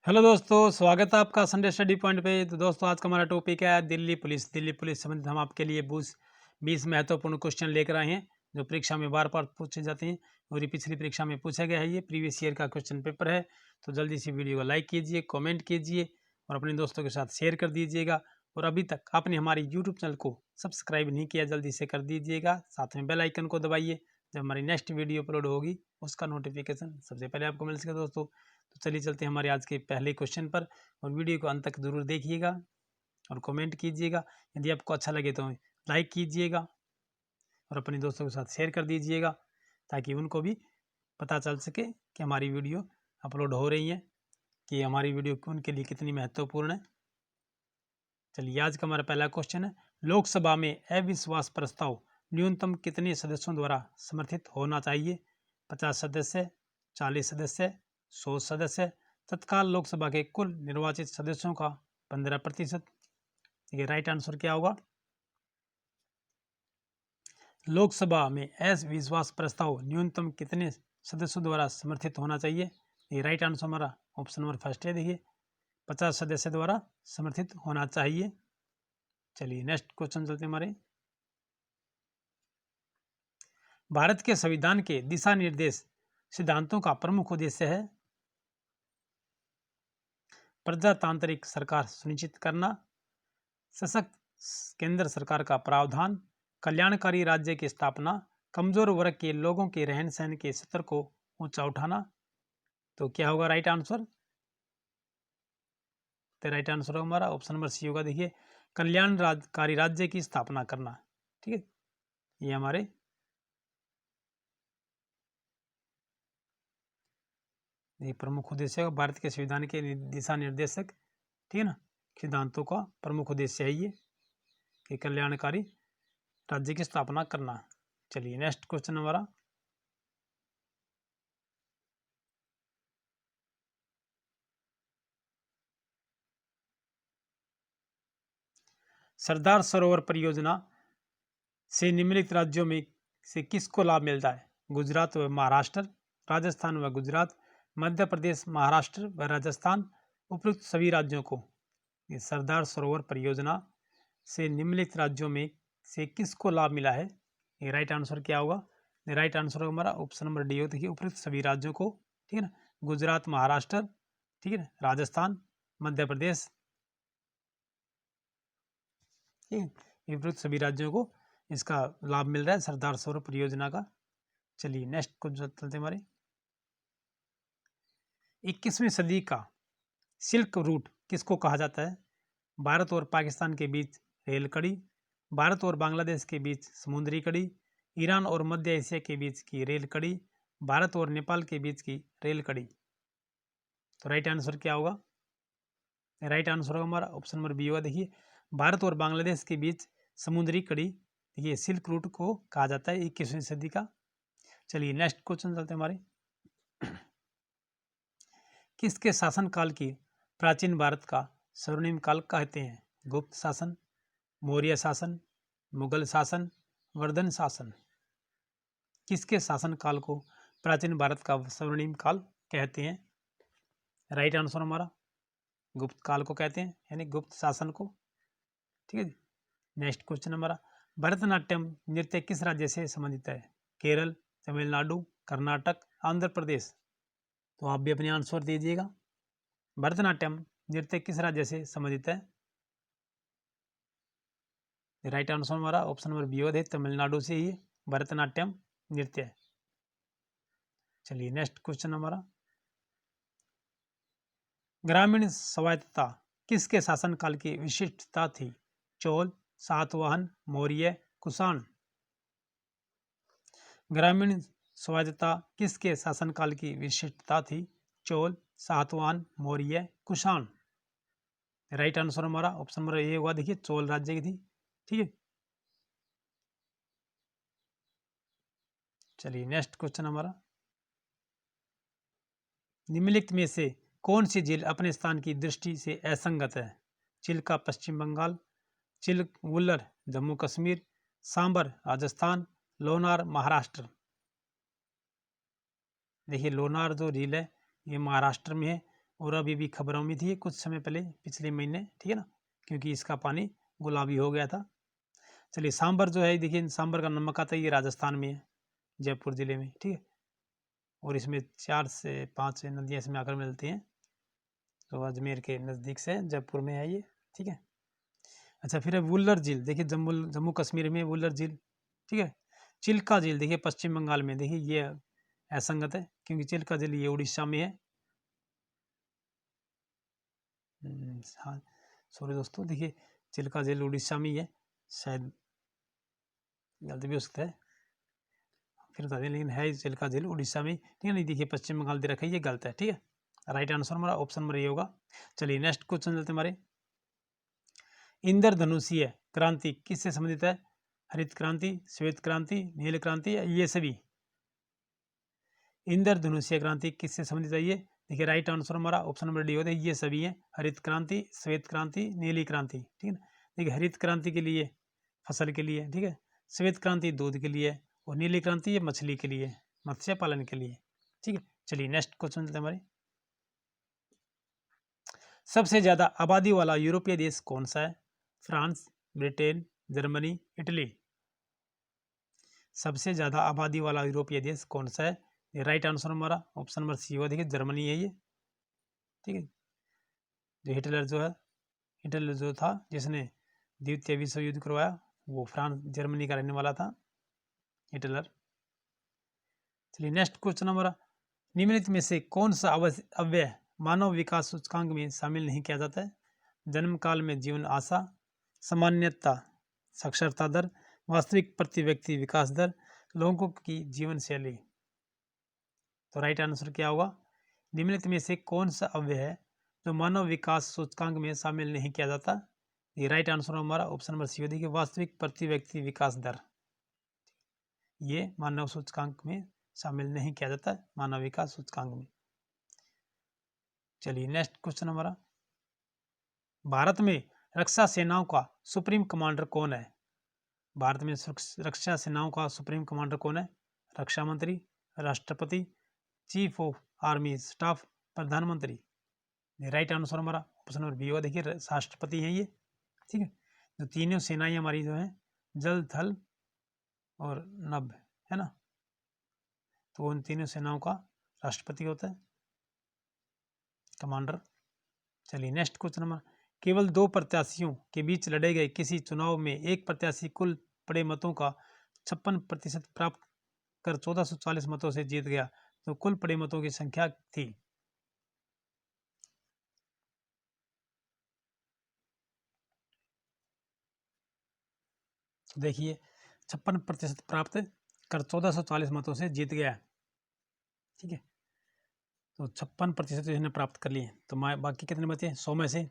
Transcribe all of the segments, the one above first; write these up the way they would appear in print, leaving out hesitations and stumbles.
Hello दोस्तों, स्वागत है आपका संडे स्टडी पॉइंट पे। तो दोस्तों, आज का हमारा टॉपिक है दिल्ली पुलिस। दिल्ली पुलिस संबंधित हम आपके लिए 20 महत्वपूर्ण क्वेश्चन लेकर आए हैं जो परीक्षा में बार बार पूछे जाते हैं और ये पिछली परीक्षा में पूछा गया है। ये प्रीवियस ईयर का क्वेश्चन पेपर है। तो जल्दी से वीडियो को लाइक कीजिए, कॉमेंट कीजिए और अपने दोस्तों के साथ शेयर कर दीजिएगा। और अभी तक आपने हमारी यूट्यूब चैनल को सब्सक्राइब नहीं किया, जल्दी से कर दीजिएगा। साथ में बेल आइकन को दबाइए, जब हमारी नेक्स्ट वीडियो अपलोड होगी उसका नोटिफिकेशन सबसे पहले आपको मिल सके दोस्तों। तो चलिए चलते हैं हमारे आज के पहले क्वेश्चन पर और वीडियो को अंत तक जरूर देखिएगा और कमेंट कीजिएगा। यदि आपको अच्छा लगे तो लाइक कीजिएगा और अपने दोस्तों के साथ शेयर कर दीजिएगा ताकि उनको भी पता चल सके कि हमारी वीडियो अपलोड हो रही है, कि हमारी वीडियो उनके लिए कितनी महत्वपूर्ण है। चलिए, आज का हमारा पहला क्वेश्चन है, लोकसभा में अविश्वास प्रस्ताव न्यूनतम कितने सदस्यों द्वारा समर्थित होना चाहिए? 50 सदस्य, 40 सदस्य, 100 सदस्य। तत्काल लोकसभा के कुल निर्वाचित सदस्यों का 15%। ये राइट आंसर क्या होगा? लोकसभा में अविश्वास प्रस्ताव न्यूनतम कितने सदस्यों द्वारा समर्थित होना चाहिए? ये राइट आंसर हमारा ऑप्शन नंबर फर्स्ट है। देखिए, 50 सदस्य द्वारा समर्थित होना चाहिए। चलिए नेक्स्ट क्वेश्चन चलते हमारे। भारत के संविधान के दिशा निर्देश सिद्धांतों का प्रमुख उद्देश्य है प्रजातांत्रिक सरकार सुनिश्चित करना, सशक्त केंद्र सरकार का प्रावधान, कल्याणकारी राज्य की स्थापना, कमजोर वर्ग के लोगों के रहन सहन के स्तर को ऊंचा उठाना। तो क्या होगा राइट आंसर? तो राइट आंसर होगा हमारा ऑप्शन नंबर सी होगा। देखिए, कल्याणकारी राज्य की स्थापना करना। ठीक है, ये हमारे ये प्रमुख उद्देश्य है भारत के संविधान के दिशा निर्देशक, ठीक है ना, सिद्धांतों का प्रमुख उद्देश्य है ये कि कल्याणकारी राज्य की स्थापना करना। चलिए नेक्स्ट क्वेश्चन हमारा। सरदार सरोवर परियोजना से निम्नलिखित राज्यों में से किसको लाभ मिलता है? गुजरात व महाराष्ट्र, राजस्थान व गुजरात, मध्य प्रदेश, महाराष्ट्र व राजस्थान। उपयुक्त सभी राज्यों को ये सरदार सरोवर परियोजना से निम्नलिखित राज्यों में से किसको लाभ मिला है? ये राइट आंसर क्या होगा? राइट आंसर होगा हमारा ऑप्शन नंबर डी होता है, उपयुक्त सभी राज्यों को। ठीक है ना, गुजरात, महाराष्ट्र, ठीक है ना, राजस्थान, मध्य प्रदेश, ठीक है, उपयुक्त सभी राज्यों को इसका लाभ मिल रहा है सरदार सरोवर परियोजना का। चलिए नेक्स्ट को चलते हमारे। 21वीं सदी का सिल्क रूट किसको कहा जाता है? भारत और पाकिस्तान के बीच रेल कड़ी, भारत और बांग्लादेश के बीच समुद्री कड़ी, ईरान और मध्य एशिया के बीच की रेल कड़ी, भारत और नेपाल के बीच की रेल कड़ी। तो राइट आंसर क्या होगा? राइट आंसर होगा हमारा ऑप्शन नंबर बी होगा। देखिए, भारत और बांग्लादेश के बीच समुद्री कड़ी, देखिए सिल्क रूट को कहा जाता है 21वीं सदी का। चलिए नेक्स्ट क्वेश्चन चलते हैं हमारे। किसके शासनकाल की प्राचीन भारत का स्वर्णिम काल कहते हैं? गुप्त शासन, मौर्य शासन, मुगल शासन, वर्धन शासन। किसके शासनकाल को प्राचीन भारत का स्वर्णिम काल कहते हैं? राइट आंसर हमारा गुप्त काल को कहते हैं, यानी गुप्त शासन को। ठीक है, नेक्स्ट क्वेश्चन हमारा। भरतनाट्यम नृत्य किस राज्य से संबंधित है? केरल, तमिलनाडु, कर्नाटक, आंध्र प्रदेश। तो आप भी अपने आंसर दीजिएगा। भरतनाट्यम नृत्य किस राज्य से संबंधित है? राइट आंसर हमारा ऑप्शन नंबर बी है, तमिलनाडु से ही भरतनाट्यम नृत्य। चलिए नेक्स्ट क्वेश्चन हमारा। ग्रामीण स्वायत्तता किसके शासनकाल की विशिष्टता थी? चोल, सातवाहन, मौर्य, कुषाण। ग्रामीण स्वायत्तता किसके शासनकाल की विशिष्टता थी? चोल, सातवाहन, मौर्य, कुषाण। राइट आंसर हमारा ऑप्शन नंबर ए होगा। देखिए, चोल राज्य की थी। ठीक है, चलिए नेक्स्ट क्वेश्चन हमारा। निम्नलिखित में से कौन सी झील अपने स्थान की दृष्टि से असंगत है? चिल्का पश्चिम बंगाल, चिल्क वुल्लर जम्मू कश्मीर, सांबर राजस्थान, लोनार महाराष्ट्र। देखिए, लोनार जो झील है ये महाराष्ट्र में है और अभी भी खबरों में थी कुछ समय पहले, पिछले महीने, ठीक है ना, क्योंकि इसका पानी गुलाबी हो गया था। चलिए सांबर जो है, देखिए सांबर का नमक आता है, ये राजस्थान में है, जयपुर जिले में, ठीक है। और इसमें 4 से 5 नदियाँ इसमें आकर मिलती हैं, तो अजमेर के नज़दीक से जयपुर में है ये, ठीक है। अच्छा फिर है वुल्लर झील, देखिए जम्मू कश्मीर में वुल्लर झील, ठीक है। चिल्का झील देखिए पश्चिम बंगाल में, देखिए ये असंगत है क्योंकि चिल्का झील ये उड़ीसा में है। हाँ सॉरी दोस्तों, देखिए चिल्का झील उड़ीसा में ही है, शायद गलती भी हो सकता है, फिर बता दें, लेकिन है चिल्का झील उड़ीसा में, ठीक है। नहीं देखिए पश्चिम बंगाल दे रखा है, ये गलत है, ठीक है। राइट आंसर हमारा ऑप्शन नंबर ये होगा। चलिए नेक्स्ट क्वेश्चन चलते हमारे। इंद्रधनुषीय क्रांति किससे संबंधित है? हरित क्रांति, श्वेत क्रांति, नील क्रांति, ये सभी। इंद्रधनुषीय क्रांति किससे संबंधित है? ये देखिए राइट आंसर हमारा ऑप्शन नंबर डी होता है, ये सभी है, हरित क्रांति, श्वेत क्रांति, नीली क्रांति, ठीक है ना। देखिए हरित क्रांति के लिए फसल के लिए, ठीक है, श्वेत क्रांति दूध के लिए, और नीली क्रांति ये मछली के लिए, मत्स्य पालन के लिए, ठीक है। चलिए नेक्स्ट क्वेश्चन चलते हैं हमारे। सबसे ज्यादा आबादी वाला यूरोपीय देश कौन सा है? France, Britain, Germany, Italy. सबसे ज्यादा आबादी वाला यूरोपीय देश कौन सा है? ये राइट आंसर हमारा ऑप्शन नंबर सी हुआ, देखिए जर्मनी है ये, ठीक है। जो हिटलर जो था जिसने द्वितीय विश्व युद्ध करवाया, वो फ्रांस जर्मनी का रहने वाला था, हिटलर। चलिए नेक्स्ट क्वेश्चन हमारा, निम्नलिखित में से कौन सा अव्यय मानव विकास सूचकांक में शामिल नहीं किया जाता है? जन्म काल में जीवन आशा, सामान्यता साक्षरता दर, वास्तविक प्रति व्यक्ति विकास दर, लोगों की जीवन शैली। तो राइट आंसर क्या होगा? निम्नलिखित में से कौन सा अव्यय है जो मानव विकास सूचकांक में शामिल नहीं किया जाता? ये राइट आंसर हमारा ऑप्शन नंबर सी देखिए वास्तविक प्रति व्यक्ति विकास दर, ये मानव सूचकांक में शामिल नहीं किया जाता, मानव विकास सूचकांक में। चलिए नेक्स्ट क्वेश्चन हमारा, भारत में रक्षा सेनाओं का सुप्रीम कमांडर कौन है? भारत में रक्षा सेनाओं का सुप्रीम कमांडर कौन है? रक्षा मंत्री, राष्ट्रपति, चीफ ऑफ आर्मी स्टाफ, प्रधानमंत्री। राइट आंसर हमारा ऑप्शन नंबर बी होगा, देखिए राष्ट्रपति हैं ये, ठीक है। जो तीनों सेनाएं हमारी जो है जल, थल और नभ, है ना, तो उन तीनों सेनाओं का राष्ट्रपति होता है, कमांडर। चलिए नेक्स्ट क्वेश्चन नंबर, केवल 2 प्रत्याशियों के बीच लड़े गए किसी चुनाव में एक प्रत्याशी कुल पड़े मतों का 56% प्राप्त कर 1440 मतों से जीत गया, तो कुल पड़े मतों की संख्या थी? देखिए 56% प्राप्त कर 1440 मतों से जीत गया, ठीक है। तो 56% इसने प्राप्त कर लिए, तो बाकी कितने बचे? 100 में से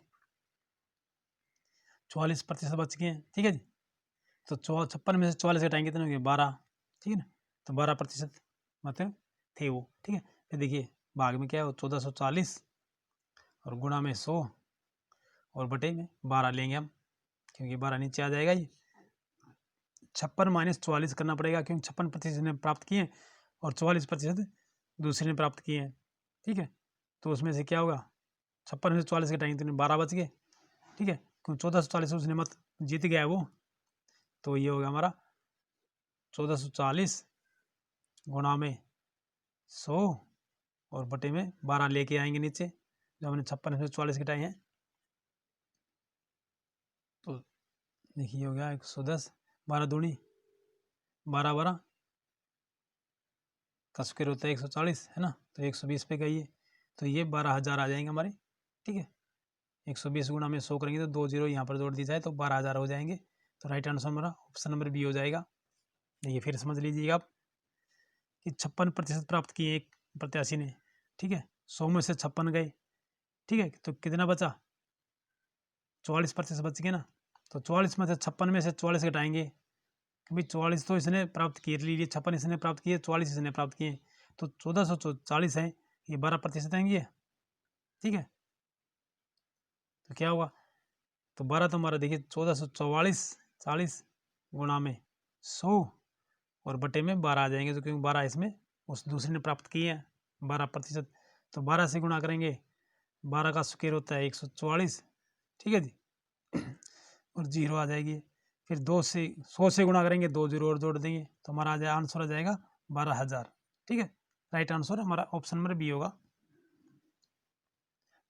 44% बच गए हैं, ठीक है जी। तो 56 में से 44 घटाएंगे कितने हो गए? 12, ठीक है ना। तो 12% मतलब थे वो, ठीक है। फिर देखिए भाग में क्या है, 1440 और गुणा में 100 और बटे में 12 लेंगे हम, क्योंकि 12 नीचे आ जाएगा ये। 56 माइनस 44 करना पड़ेगा, क्योंकि 56% ने प्राप्त किए और 44% दूसरे ने प्राप्त किए हैं, ठीक है। तो उसमें से क्या होगा, 56 में से 44 घटाएंगे तो 12 बच गए, ठीक है। क्योंकि 1440 उसने मत जीत गया है वो, तो ये होगा हमारा 1440 गुणा में 100 और बटे में 12 लेके आएंगे नीचे, जो हमने 56 में से 44 घटाए हैं। तो देखिए हो गया 110, 12 दूनी 12, 12 का स्क्वायर होता है 140, है ना, तो 120 पे गई है, तो ये 12,000 आ जाएंगे हमारे, ठीक है। 120 गुणा में 100 करेंगे तो 2 जीरो यहाँ पर जोड़ दी जाए तो 12,000 हो जाएंगे, तो राइट आंसर हमारा ऑप्शन नंबर बी हो जाएगा। देखिए फिर समझ लीजिएगा आप कि 56% प्राप्त किए एक प्रत्याशी ने, ठीक है, 100 में से 56 गए, ठीक है, तो कितना बचा? 44% बच गए ना, तो 44 में से 56 में से 44 घटाएंगे, क्योंकि 44 तो इसने प्राप्त किए, लीजिए 56 इसने प्राप्त किए, 44 इसने प्राप्त किए, तो 1440 है, ये 12% आएंगे, ठीक है। तो क्या होगा, तो 12 तो हमारा देखिए 1444 40 गुणा में 100 और बटे में 12 आ जाएंगे, तो क्योंकि 12 इसमें उस दूसरे ने प्राप्त किए हैं 12%, तो 12 से गुणा करेंगे 12 का स्क्वायर होता है 144, ठीक है जी। और 0 आ जाएगी। फिर 100 से गुणा करेंगे, 2 0 और जोड़ देंगे तो हमारा आंसर आ जाएगा 12,000, ठीक है। राइट आंसर हमारा ऑप्शन नंबर बी होगा।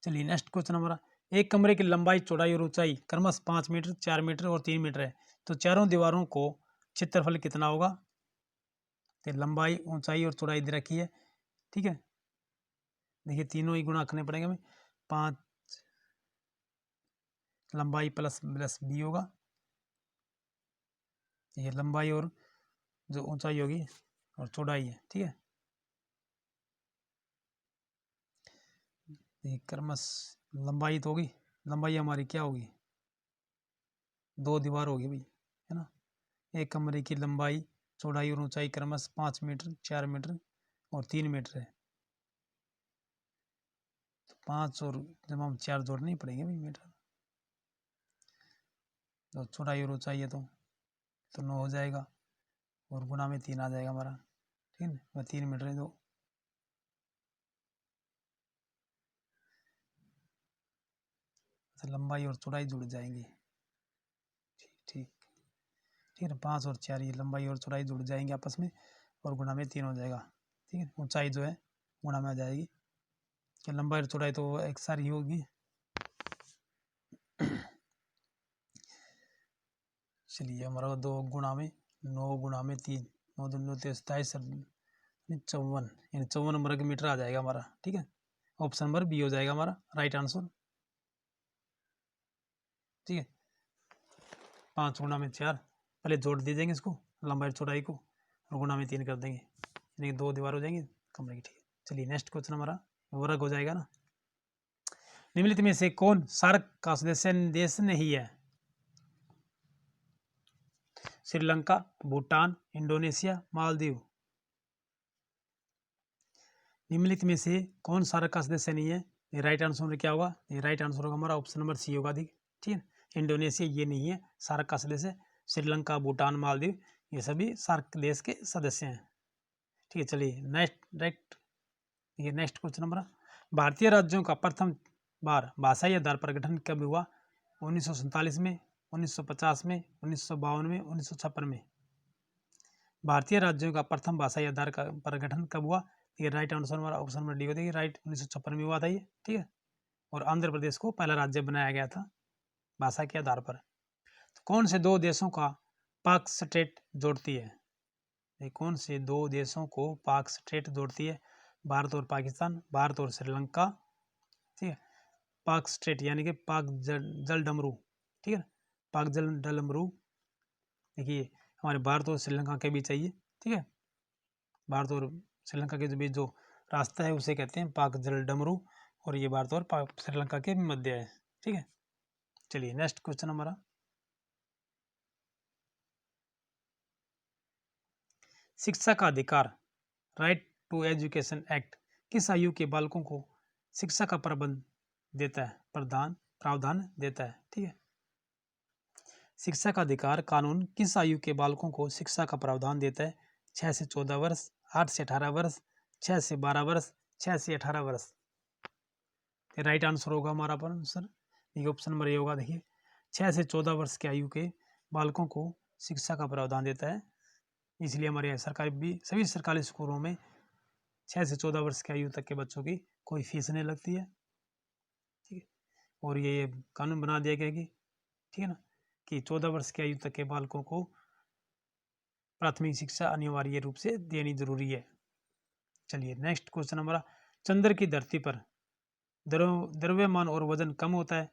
चलिए नेक्स्ट क्वेश्चन हमारा, एक कमरे की लंबाई, चौड़ाई और ऊंचाई क्रमश 5 मीटर, 4 मीटर और 3 मीटर है, तो चारों दीवारों को क्षेत्रफल कितना होगा। तो लंबाई, ऊंचाई और चौड़ाई दे रखी है, ठीक है। देखिए तीनों ही गुणा करने पड़ेंगे हमें, 5 लंबाई प्लस प्लस बी होगा, ये लंबाई और जो ऊंचाई होगी और चौड़ाई है, ठीक है। ये क्रमश लंबाई तो होगी, लंबाई हमारी क्या होगी, 2 दीवार होगी भाई, है ना। एक कमरे की लंबाई, चौड़ाई और ऊंचाई क्रमश 5 मीटर, 4 मीटर और 3 मीटर है, तो 5 और जब हम 4 जोड़ने ही पड़ेंगे भाई मीटर, तो चौड़ाई और ऊंचाई है तो 9 हो जाएगा और गुणा में 3 आ जाएगा हमारा, ठीक है ना। 3 मीटर है तो लंबाई और चौड़ाई जुड़ जाएंगी, ठीक ठीक ठीक है। 5 और 4 ये लंबाई और चौड़ाई जुड़ जाएंगे आपस में और गुणा में 3 हो जाएगा, ठीक है। ऊंचाई जो है गुणा में आ जाएगी, कि लंबाई और चौड़ाई तो एक सारी होगी। चलिए हमारा 2 गुणा में 9 गुणा में 3, 9 दूनी 27, 54, यानी 54 नंबर का मीटर आ जाएगा हमारा, ठीक है। ऑप्शन नंबर बी हो जाएगा हमारा राइट आंसर, ठीक है। 5 गुणा में 4, पहले जोड़ दे देंगे इसको, लंबाई चौड़ाई को, और गुणा में 3 कर देंगे, यानी 2 दीवार हो जाएंगी कमरे की, ठीक है। चलिए नेक्स्ट क्वेश्चन हमारा वर्ग हो जाएगा ना। निम्नलिखित में से कौन सार्क का सदस्य देश नहीं है। श्रीलंका, भूटान, इंडोनेशिया, मालदीव। निम्नलिखित में से कौन सार्क का सदस्य नहीं है, ये राइट आंसर क्या होगा, ये राइट आंसर होगा हमारा ऑप्शन नंबर सी होगा, ठीक है। इंडोनेशिया ये नहीं है सार्क का सदस्य, श्रीलंका, भूटान, मालदीव ये सभी सार्क देश के सदस्य हैं, ठीक है। चलिए नेक्स्ट ये नेक्स्ट क्वेश्चन हमारा, भारतीय राज्यों का प्रथम बार भाषाई आधार पर गठन कब हुआ। 1947 में, 1950 में, 1952 में, 1956 में। भारतीय राज्यों का प्रथम भाषाई आधार पर गठन कब हुआ, ये राइट आंसर हमारा ऑप्शन नंबर डी होता है, राइट 1956 में हुआ था ये, ठीक है। और आंध्र प्रदेश को पहला राज्य बनाया गया था भाषा के आधार पर। तो कौन से 2 देशों का पाक स्ट्रेट जोड़ती है, ये कौन से 2 देशों को पाक स्ट्रेट जोड़ती है, भारत और पाकिस्तान, भारत और श्रीलंका, ठीक है। पाक स्ट्रेट यानी कि पाक जल डमरू, ठीक है। पाक जल डमरू देखिए हमारे भारत और श्रीलंका के बीच चाहिए, ठीक है। भारत और श्रीलंका के बीच जो रास्ता है उसे कहते हैं पाक जल डमरू, और ये भारत और श्रीलंका के मध्य है, ठीक है। चलिए नेक्स्ट क्वेश्चन हमारा, शिक्षा का अधिकार, राइट टू एजुकेशन एक्ट किस आयु के बालकों को शिक्षा का प्रबंध देता है, प्रावधान देता है, ठीक है। शिक्षा का अधिकार कानून किस आयु के बालकों को शिक्षा का प्रावधान देता है, 6 से 14 वर्ष, 8 से 18 वर्ष, 6 से 12 वर्ष, 6 से 18 वर्ष। राइट आंसर होगा हमारा आंसर ये ऑप्शन नंबर ए होगा। देखिए 6 से 14 वर्ष की आयु के बालकों को शिक्षा का प्रावधान देता है, इसलिए हमारे सरकारी भी सभी सरकारी स्कूलों में 6 से 14 वर्ष की आयु तक के बच्चों की कोई फीस नहीं लगती है, ठीक है। और ये कानून बना दिया गया कि ठीक है ना, कि 14 वर्ष की आयु तक के बालकों को प्राथमिक शिक्षा अनिवार्य रूप से देनी जरूरी है। चलिए नेक्स्ट क्वेश्चन हमारा, चंद्र की धरती पर द्रव्यमान और वजन कम होता है,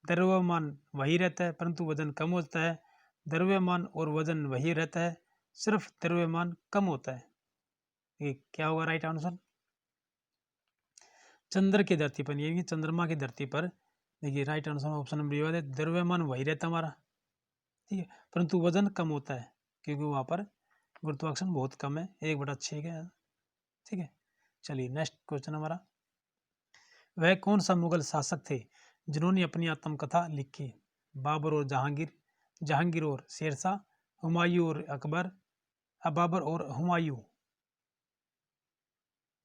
द्रव्यमान वही रहता है परंतु वजन कम होता है, द्रव्यमान और वजन वही रहता है सिर्फ द्रव्यमान कम होता है, ये क्या होगा राइट आंसर। चंद्र की धरती पर यानी चंद्रमा की धरती पर देखिए राइट आंसर ऑप्शन नंबर है, द्रव्यमान वही रहता है हमारा, ठीक है, परंतु वजन कम होता है क्योंकि वहाँ पर गुरुत्वाकर्षण बहुत कम है, 1/6 का, ठीक है। चलिए नेक्स्ट क्वेश्चन हमारा, वह कौन सा मुगल शासक थे जिन्होंने अपनी आत्मकथा लिखी, बाबर और जहांगीर, जहांगीर और शेरशाह, हुमायूं और अकबर, बाबर और हुमायूं।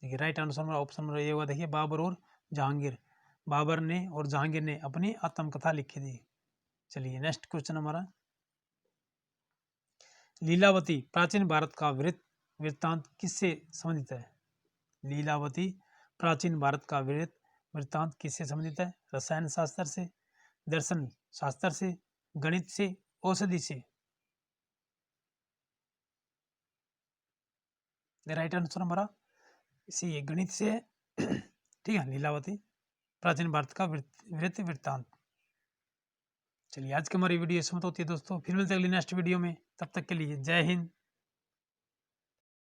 देखिए राइट आंसर हमारा ऑप्शन नंबर ए होगा, देखिए बाबर और जहांगीर। बाबर ने और जहांगीर ने अपनी आत्मकथा लिखी थी। चलिए नेक्स्ट क्वेश्चन हमारा, लीलावती प्राचीन भारत का वृत्तांत किससे संबंधित है? लीलावती प्राचीन भारत का वृत्तांत किससे संबंधित है? रसायन शास्त्र से, दर्शन शास्त्र से, गणित से, औषधि से? राइट आंसर हमारा इसी है, गणित से है। ठीक है, लीलावती प्राचीन भारत का वृत्तांत। चलिए आज की हमारी वीडियो समाप्त होती है दोस्तों, फिर मिलते हैं अगली नेक्स्ट वीडियो में, तब तक के लिए जय हिंद